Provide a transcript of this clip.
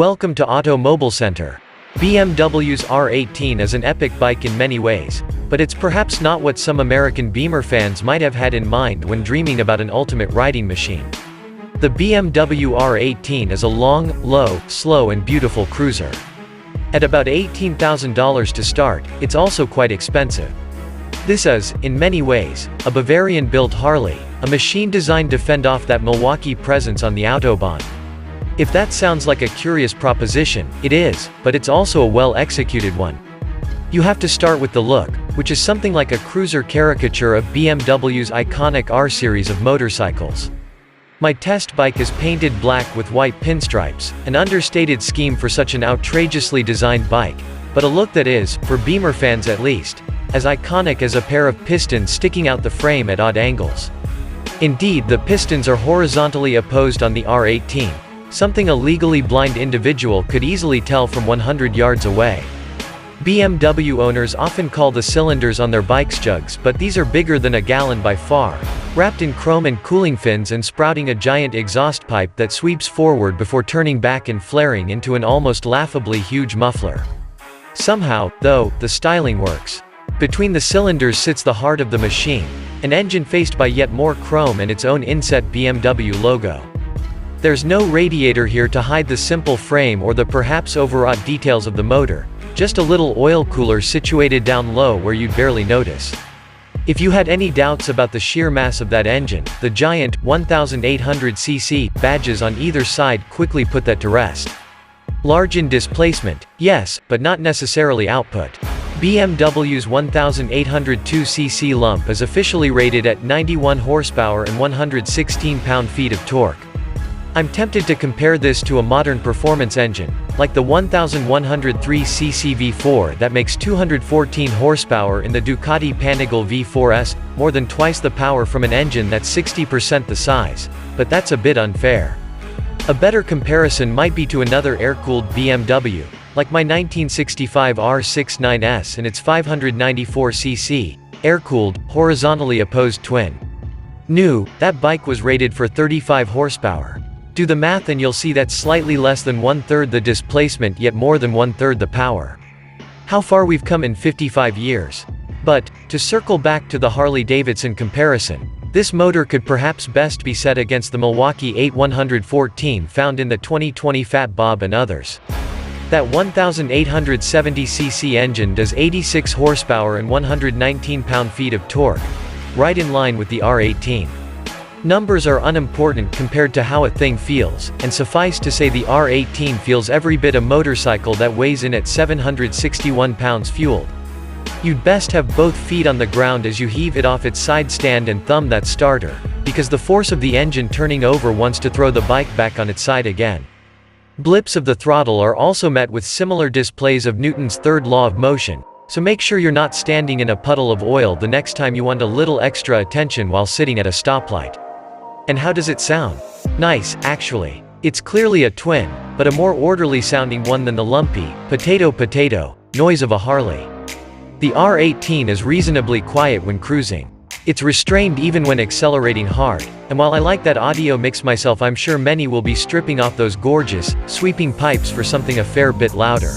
Welcome to Automobile Center. BMW's R18 is an epic bike in many ways, but it's perhaps not what some American Beamer fans might have had in mind when dreaming about an ultimate riding machine. The BMW R18 is a long, low, slow and beautiful cruiser. At about $18,000 to start, it's also quite expensive. This is, in many ways, a Bavarian-built Harley, a machine designed to fend off that Milwaukee presence on the Autobahn. If that sounds like a curious proposition, it is, but it's also a well-executed one. You have to start with the look, which is something like a cruiser caricature of BMW's iconic R series of motorcycles. My test bike is painted black with white pinstripes, an understated scheme for such an outrageously designed bike, but a look that is, for Beamer fans at least, as iconic as a pair of pistons sticking out the frame at odd angles. Indeed, the pistons are horizontally opposed on the R18. Something a legally blind individual could easily tell from 100 yards away. BMW owners often call the cylinders on their bikes jugs, but these are bigger than a gallon by far, wrapped in chrome and cooling fins and sprouting a giant exhaust pipe that sweeps forward before turning back and flaring into an almost laughably huge muffler. Somehow, though, the styling works. Between the cylinders sits the heart of the machine, an engine faced by yet more chrome and its own inset BMW logo. There's no radiator here to hide the simple frame or the perhaps overwrought details of the motor, just a little oil cooler situated down low where you'd barely notice. If you had any doubts about the sheer mass of that engine, the giant, 1,800cc, badges on either side quickly put that to rest. Large in displacement, yes, but not necessarily output. BMW's 1,802cc lump is officially rated at 91 horsepower and 116 pound-feet of torque. I'm tempted to compare this to a modern performance engine, like the 1103cc V4 that makes 214 horsepower in the Ducati Panigale V4S, more than twice the power from an engine that's 60% the size, but that's a bit unfair. A better comparison might be to another air-cooled BMW, like my 1965 R69S and its 594cc, air-cooled, horizontally opposed twin. New, that bike was rated for 35 horsepower. Do the math and you'll see that's slightly less than one-third the displacement yet more than one-third the power. How far we've come in 55 years. But, to circle back to the Harley-Davidson comparison, this motor could perhaps best be set against the Milwaukee 8114 found in the 2020 Fat Bob and others. That 1,870cc engine does 86 horsepower and 119 pound-feet of torque, right in line with the R18. Numbers are unimportant compared to how a thing feels, and suffice to say the R18 feels every bit a motorcycle that weighs in at 761 pounds fueled. You'd best have both feet on the ground as you heave it off its side stand and thumb that starter, because the force of the engine turning over wants to throw the bike back on its side again. Blips of the throttle are also met with similar displays of Newton's third law of motion, so make sure you're not standing in a puddle of oil the next time you want a little extra attention while sitting at a stoplight. And how does it sound? Nice, actually. It's clearly a twin, but a more orderly sounding one than the lumpy, potato, noise of a Harley. The R18 is reasonably quiet when cruising. It's restrained even when accelerating hard, and while I like that audio mix myself, I'm sure many will be stripping off those gorgeous, sweeping pipes for something a fair bit louder.